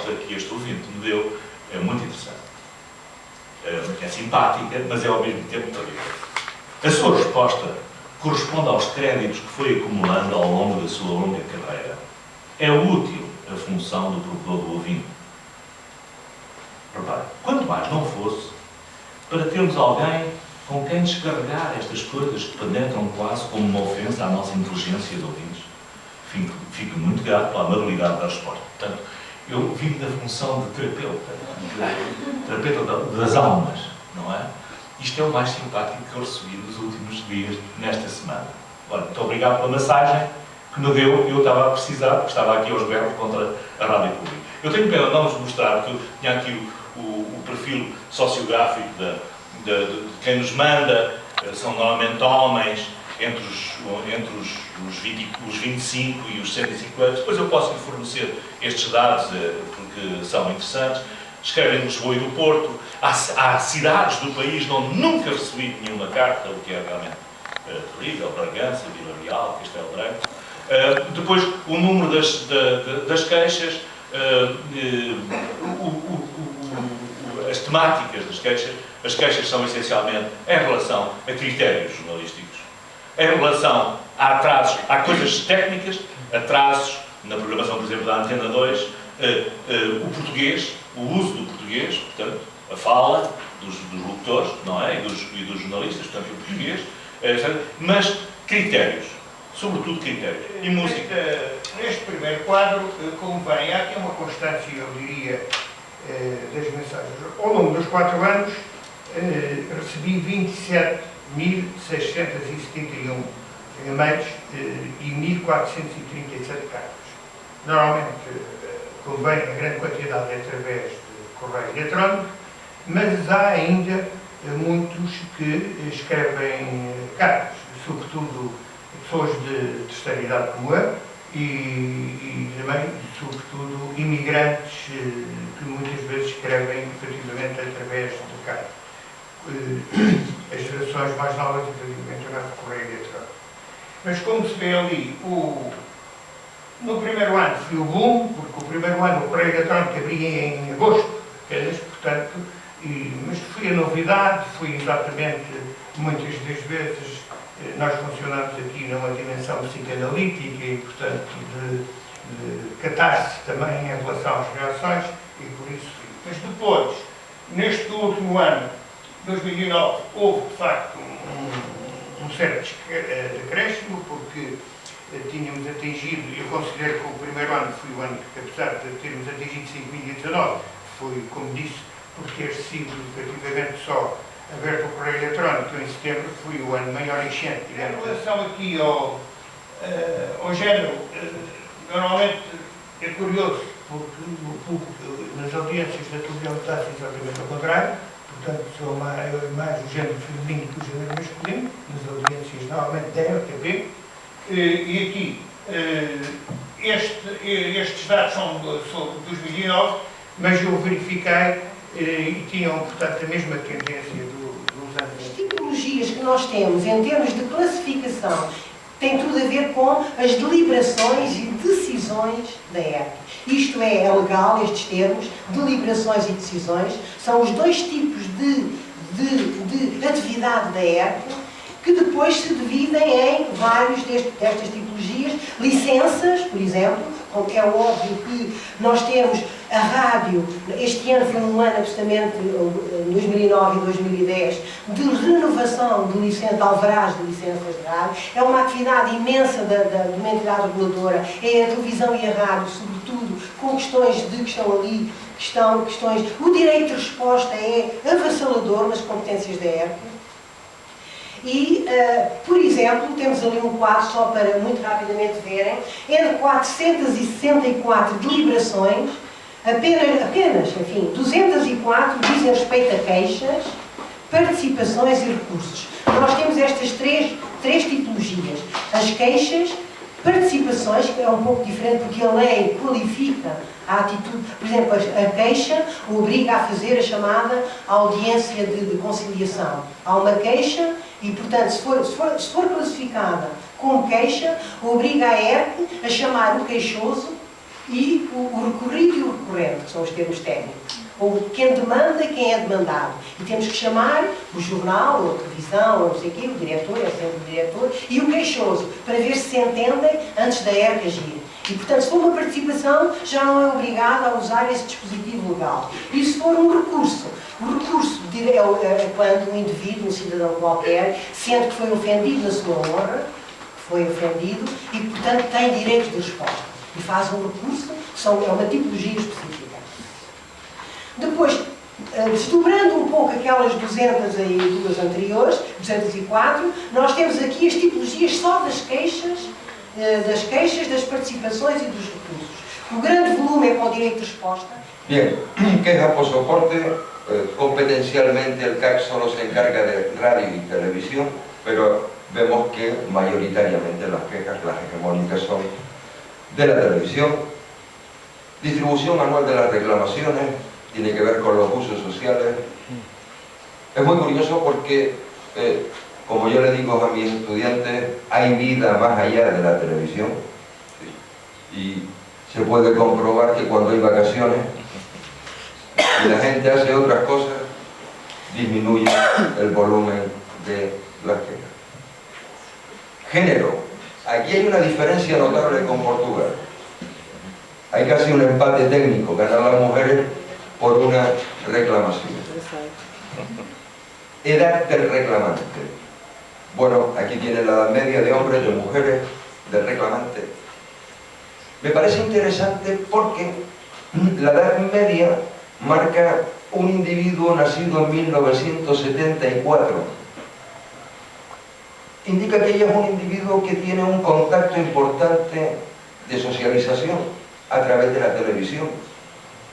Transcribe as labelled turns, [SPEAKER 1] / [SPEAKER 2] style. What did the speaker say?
[SPEAKER 1] resposta que este ouvinte me deu é muito interessante. É simpática, mas é ao mesmo tempo terrível. A sua resposta corresponde aos créditos que foi acumulando ao longo da sua longa carreira. É útil a função do provedor do ouvinte. Repare, quanto mais não fosse, para termos alguém com quem descarregar estas coisas que penetram quase como uma ofensa à nossa inteligência de ouvintes. Fico muito grato pela amabilidade da resposta. Portanto, eu vim da função de terapeuta das almas, não é? Isto é o mais simpático que eu recebi nos últimos dias, nesta semana. Olha, muito obrigado pela massagem que me deu. Eu estava a precisar, porque estava aqui aos berros contra a rádio pública. Eu tenho pena de não vos mostrar, porque eu tinha aqui o perfil sociográfico de quem nos manda. São normalmente homens entre os 25 e os 105 anos. Depois eu posso lhe fornecer estes dados, porque são interessantes. Escrevem Lisboa e do Porto. Há cidades do país onde nunca recebi nenhuma carta, o que é realmente terrível. Bragança, Vila Real, Castelo Branco. Depois, o número das queixas, as temáticas das queixas. As queixas são essencialmente em relação a critérios jornalísticos, em relação a atrasos, há coisas técnicas, atrasos na programação, por exemplo, da Antena 2, o português, o uso do português, portanto, a fala dos locutores, não é? E dos jornalistas, portanto, o português, mas critérios, sobretudo critérios. E música.
[SPEAKER 2] Neste primeiro quadro, convém, há aqui uma constância, eu diria, das mensagens. Ao longo dos 4 anos, recebi 27.671 e-mails e 1.437 cartas. Normalmente, convém a grande quantidade através de correio eletrónico, mas há ainda muitos que escrevem cartas, sobretudo pessoas de terceira idade como eu, e também, sobretudo, imigrantes que muitas vezes escrevem efetivamente através de cartas. As gerações mais novas, efetivamente, não correio eletrónico. Mas como se vê ali, no primeiro ano foi o boom, porque o primeiro ano o correio eletrónico abria em agosto, portanto, mas foi a novidade, foi exatamente, muitas das vezes, nós funcionamos aqui numa dimensão psicanalítica e, portanto, de catarse também em relação às reações, e por isso foi. Mas depois, neste último ano, 2009, houve, de facto, um certo decréscimo, porque tínhamos atingido, eu considero que o primeiro ano foi o ano que, apesar de termos atingido 5.019, foi, como disse, por ter sido, efetivamente, só aberto o correio eletrónico em setembro, foi o ano maior enchente. Em relação aqui ao género, normalmente é curioso, porque o público, nas audiências da televisão está exatamente ao contrário, portanto, são mais o género feminino que o género masculino, nas audiências normalmente da RTP, e aqui, estes dados são sobre 2009, mas eu verifiquei e tinham, portanto, a mesma tendência dos anos.
[SPEAKER 3] As tipologias que nós temos em termos de classificação têm tudo a ver com as deliberações e decisões da ERC. Isto é legal, estes termos, deliberações e decisões, são os dois tipos de atividade da ERC, que depois se dividem em vários destas tipologias, licenças, por exemplo, como é óbvio que nós temos a rádio, este ano foi um ano absolutamente, 2009 e 2010, de renovação de licença, de alvarás de licenças de rádio. É uma atividade imensa de uma entidade reguladora, é a televisão e a rádio, sobretudo, com questões que estão ali, questões. O direito de resposta é avassalador nas competências da ERC. E, por exemplo, temos ali um quadro, só para muito rapidamente verem, entre 464 deliberações, apenas, enfim, 204 dizem respeito a queixas, participações e recursos. Nós temos estas três tipologias. As queixas, participações, que é um pouco diferente porque a lei qualifica a atitude. Por exemplo, a queixa obriga a fazer a chamada audiência de conciliação. Há uma queixa e, portanto, se for classificada como queixa, obriga a ERC a chamar o queixoso e o recorrido e o recorrente. corrente, que são os termos técnicos. Ou quem demanda e quem é demandado. E temos que chamar o jornal, ou a televisão, ou não sei o quê, o diretor, é sempre o diretor, e o queixoso, para ver se entendem antes da ERC agir. E, portanto, se for uma participação, já não é obrigado a usar esse dispositivo legal. E se for um recurso, o recurso é quando um indivíduo, um cidadão qualquer, sente que foi ofendido na sua honra, foi ofendido, e, portanto, tem direito de resposta. E faz um recurso, é uma tipologia específica. Depois, desdobrando um pouco aquelas 202 anteriores, 204, nós temos aqui as tipologias só das queixas, das participações e dos recursos. O grande volume é para o direito de resposta.
[SPEAKER 4] Bien, quejas por soporte. Competencialmente el CAC solo se encarga de radio y televisión, pero vemos que mayoritariamente las quejas, las hegemónicas, son de la televisión. Distribución anual de las reclamaciones tiene que ver con los usos sociales. Es muy curioso porque, como yo le digo a mis estudiantes, hay vida más allá de la televisión. Y se puede comprobar que cuando hay vacaciones y la gente hace otras cosas, disminuye el volumen de las quejas. Género. Aquí hay una diferencia notable con Portugal. Hay casi un empate técnico, ganan las mujeres por una reclamación. Edad del reclamante. Bueno, aquí tiene la edad media de hombres, de mujeres, del reclamante. Me parece interesante porque la edad media marca un individuo nacido en 1974. Indica que ella es un individuo que tiene un contacto importante de socialización a través de la televisión.